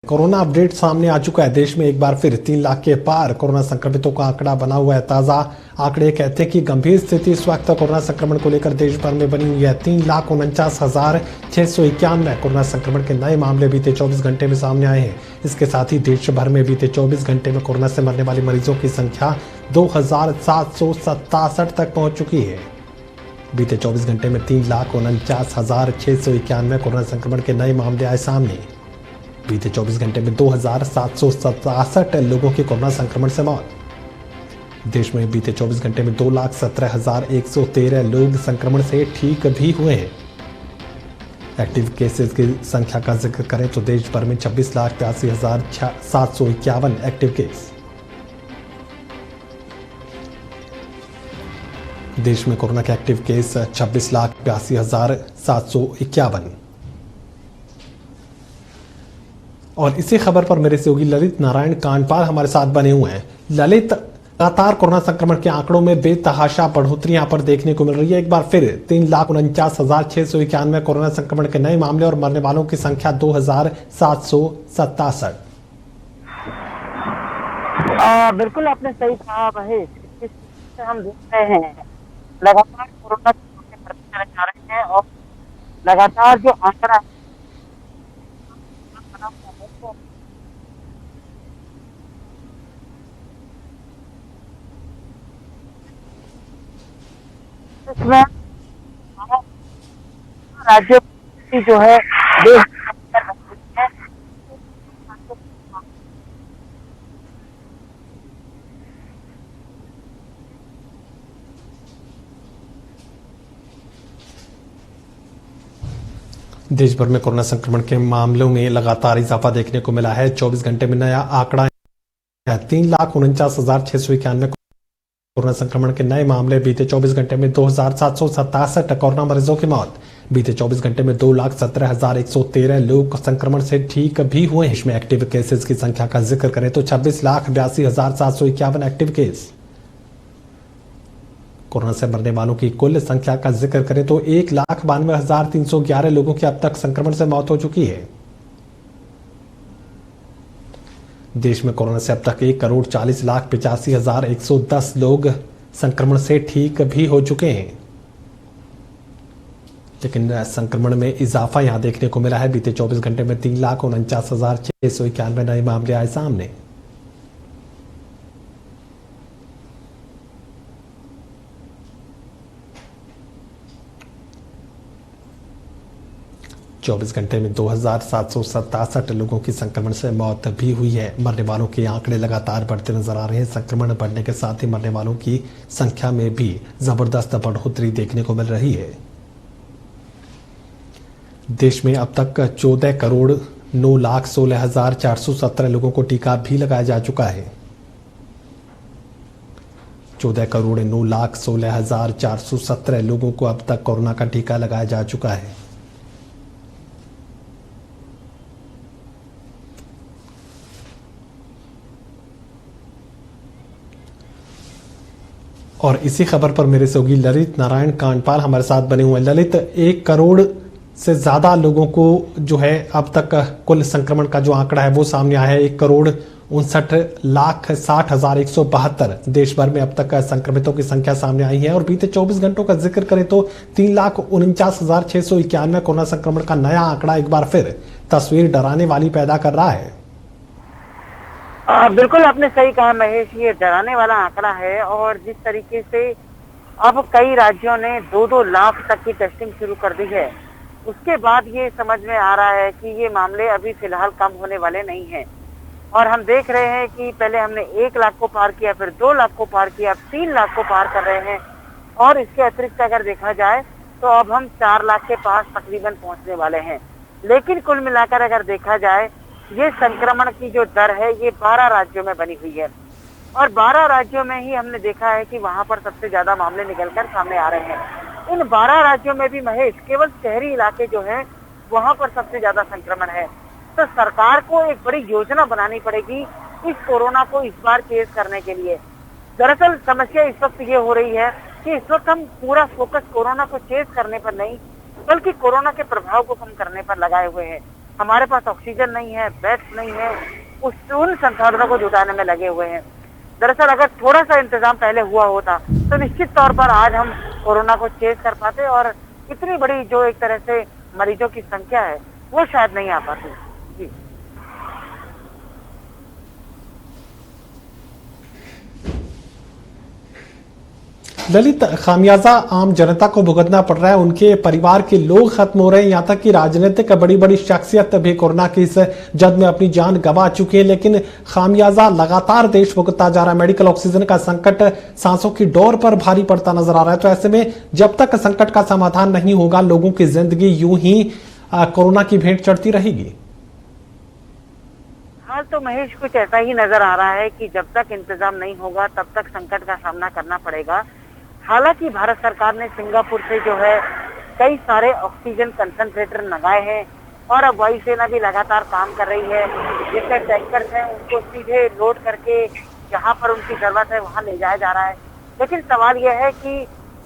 Corona update सामने आ चुका है। देश में एक बार फिर 3 लाख के पार कोरोना संक्रमितों का आंकड़ा बना हुआ है। ताजा आंकड़े कहते हैं कि गंभीर स्थिति इस वक्त कोरोना संक्रमण को लेकर देश भर में बनी हुई है। 3,49,691 कोरोना संक्रमण के नए मामले बीते 24 घंटे में सामने आए हैं। इसके साथ ही देश भर में बीते 24 घंटे में कोरोना से मरने वाले मरीजों की संख्या 2,767 तक पहुंच चुकी है। बीते 24 घंटे में 3,49,691 कोरोना संक्रमण के नए मामले आए सामने। बीते 24 घंटे में 2,767 लोगों की कोरोना संक्रमण से मौत। देश में बीते 24 घंटे में 2,17,113 लोग संक्रमण से ठीक भी हुए हैं। एक्टिव केसेस की संख्या का जिक्र करें तो देश भर में 26,83,751 एक्टिव केस। देश में कोरोना के एक्टिव केस 26,82,751। और इसी खबर पर मेरे सहयोगी ललित नारायण कांडपाल हमारे साथ बने हुए हैं। ललित, लगातार कोरोना संक्रमण के आंकड़ों में बेतहाशा बढ़ोतरी यहां पर देखने को मिल रही है। एक बार फिर 3,49,691 कोरोना संक्रमण के नए मामले और मरने वालों की संख्या 2,767। बिल्कुल आपने सही कहा महेश। इस से हम देख रहे हैं लगातार कोरोना के मामले बढ़ते चले जा रहे हैं और लगातार जो आंकड़ा इसमें राज्यों की जो है देश देश भर में कोरोना संक्रमण के मामलों में लगातार इजाफा देखने को मिला है। 24 घंटे में नया आंकड़ा है 3,49,691 कोरोना संक्रमण के नए मामले। बीते 24 घंटे में 2,767 कोरोना मरीजों की मौत। बीते 24 घंटे में 2,17,113 लोग संक्रमण से ठीक भी हुए हैं। इसमें एक्टिव केसेस की संख्या का जिक्र करें तो 26,82,751 एक्टिव केस। कोरोना से मरने वालों की कुल संख्या का जिक्र करें तो 1,92,311 लोगों की अब तक संक्रमण से मौत हो चुकी है। देश में कोरोना से अब तक 1,40,85,110 लोग संक्रमण से ठीक भी हो चुके हैं। लेकिन संक्रमण में इजाफा यहां देखने को मिला है। बीते 24 घंटे में 3,49,691 नए मामले आए सामने। चौबीस घंटे में 2,767 लोगों की संक्रमण से मौत भी हुई है। मरने वालों के आंकड़े लगातार बढ़ते नजर आ रहे हैं। संक्रमण बढ़ने के साथ ही मरने वालों की संख्या में भी जबरदस्त बढ़ोतरी देखने को मिल रही है। देश में अब तक 14,09,16,417 लोगों को टीका भी लगाया जा चुका है। 14,09,16,417 लोगों को अब तक कोरोना का टीका लगाया जा चुका है। और इसी खबर पर मेरे सहयोगी ललित नारायण कांडपाल हमारे साथ बने हुए हैं। ललित, 1 करोड़ से ज्यादा लोगों को जो है अब तक कुल संक्रमण का जो आंकड़ा है वो सामने आया है। 1,59,60,172 देश भर में अब तक संक्रमितों की संख्या सामने आई है। और बीते 24 घंटों का जिक्र करें तो 3,49,691 कोरोना संक्रमण का नया आंकड़ा एक बार फिर तस्वीर डराने वाली पैदा कर रहा है। बिल्कुल आपने सही कहा महेश, ये डराने वाला आंकड़ा है। और जिस तरीके से अब कई राज्यों ने 2-2 लाख तक की टेस्टिंग शुरू कर दी है, उसके बाद ये समझ में आ रहा है कि ये मामले अभी फिलहाल कम होने वाले नहीं हैं। और हम देख रहे हैं कि पहले हमने 1 लाख को पार किया, फिर 2 लाख को पार किया, अब 3 लाख को पार कर रहे हैं। और इसके अतिरिक्त अगर देखा जाए तो अब हम 4 लाख के पास तकरीबन पहुंचने वाले हैं। लेकिन कुल मिलाकर अगर देखा जाए, ये संक्रमण की जो दर है ये 12 राज्यों में बनी हुई है। और 12 राज्यों में ही हमने देखा है कि वहां पर सबसे ज्यादा मामले निकलकर सामने आ रहे हैं। इन 12 राज्यों में भी महेश केवल शहरी इलाके जो हैं वहां पर सबसे ज्यादा संक्रमण है। तो सरकार को एक बड़ी योजना बनानी पड़ेगी इस कोरोना को इस बार चेज करने के लिए। दरअसल समस्या इस वक्त ये हो रही है कि इस वक्त हम पूरा फोकस कोरोना को चेज करने पर नहीं बल्कि कोरोना के प्रभाव को कम करने पर लगाए हुए हैं। हमारे पास ऑक्सीजन नहीं है, बेड्स नहीं है, उन संसाधनों को जुटाने में लगे हुए हैं। दरअसल अगर थोड़ा सा इंतजाम पहले हुआ होता तो निश्चित तौर पर आज हम कोरोना को चेस कर पाते और इतनी बड़ी जो एक तरह से मरीजों की संख्या है वो शायद नहीं आ पाती। जी ललित, खामियाजा आम जनता को भुगतना पड़ रहा है, उनके परिवार के लोग खत्म हो रहे हैं, यहाँ तक कि राजनीतिक बड़ी बड़ी शख्सियत भी कोरोना की इस जद में अपनी जान गंवा चुकी है, लेकिन खामियाजा लगातार देश भुगतता जा रहा है। मेडिकल ऑक्सीजन का संकट सांसों की डोर पर भारी पड़ता नजर आ रहा है। तो ऐसे में जब तक संकट का समाधान नहीं होगा, लोगों की जिंदगी यूं ही कोरोना की भेंट चढ़ती रहेगी। हाल तो महेश कुछ ऐसा ही नजर आ रहा है कि जब तक इंतजाम नहीं होगा तब तक संकट का सामना करना पड़ेगा। हालांकि भारत सरकार ने सिंगापुर से जो है कई सारे ऑक्सीजन कंसंट्रेटर मंगाए हैं और अब वायुसेना भी लगातार काम कर रही है। जितने टैंकर्स हैं उनको सीधे लोड करके जहां पर उनकी जरूरत है वहां ले जाया जा रहा है। लेकिन सवाल यह है कि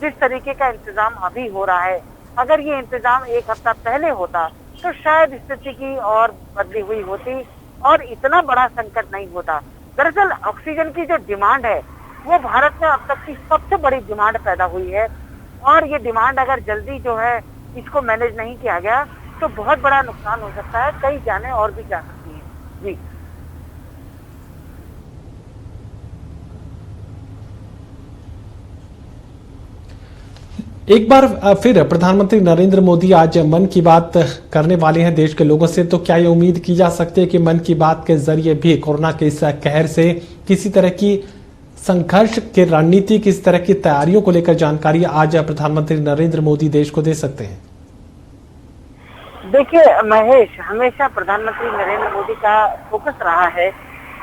जिस तरीके का इंतजाम अभी हो रहा है, अगर ये इंतजाम एक हफ्ता पहले होता तो शायद स्थिति की और बदली हुई होती और इतना बड़ा संकट नहीं होता। दरअसल ऑक्सीजन की जो डिमांड है वो भारत में अब तक की सबसे बड़ी डिमांड पैदा हुई है और ये डिमांड अगर जल्दी जो है इसको मैनेज नहीं किया गया तो बहुत बड़ा नुकसान हो सकता है, कई जाने और भी जा सकती हैं। जी एक बार फिर प्रधानमंत्री नरेंद्र मोदी आज मन की बात करने वाले हैं देश के लोगों से। तो क्या ये उम्मीद की जा सकती है कि मन की बात के जरिए भी कोरोना के इस कहर से किसी तरह की संघर्ष की रणनीति, किस तरह की तैयारियों को लेकर जानकारी आज प्रधानमंत्री नरेंद्र मोदी देश को दे सकते हैं? देखिए महेश, हमेशा प्रधानमंत्री नरेंद्र मोदी का फोकस रहा है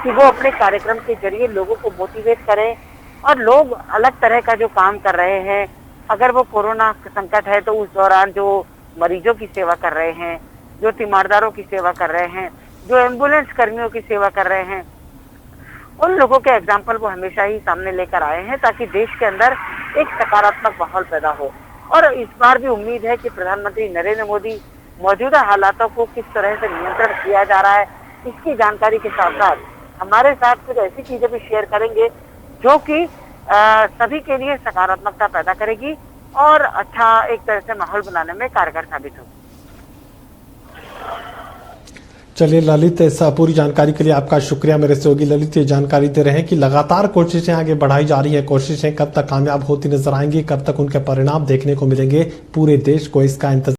कि वो अपने कार्यक्रम के जरिए लोगों को मोटिवेट करें और लोग अलग तरह का जो काम कर रहे हैं, अगर वो कोरोना संकट है तो उस दौरान जो मरीजों की सेवा कर रहे हैं, जो तीमारदारों की सेवा कर रहे हैं, जो एम्बुलेंस कर्मियों की सेवा कर रहे हैं, उन लोगों के एग्जाम्पल वो हमेशा ही सामने लेकर आए हैं ताकि देश के अंदर एक सकारात्मक माहौल पैदा हो। और इस बार भी उम्मीद है कि प्रधानमंत्री नरेंद्र मोदी मौजूदा हालातों को किस तरह से नियंत्रण किया जा रहा है इसकी जानकारी के साथ साथ हमारे साथ कुछ ऐसी चीजें भी शेयर करेंगे जो कि सभी के लिए सकारात्मकता पैदा करेगी और अच्छा एक तरह से माहौल बनाने में कारगर साबित होगी। चलिए ललित, इस पूरी जानकारी के लिए आपका शुक्रिया मेरे सहयोगी ललित ये जानकारी दे रहे हैं कि लगातार कोशिशें आगे बढ़ाई जा रही है। कोशिशें कब तक कामयाब होती नजर आएंगी, कब तक उनके परिणाम देखने को मिलेंगे, पूरे देश को इसका इंतजार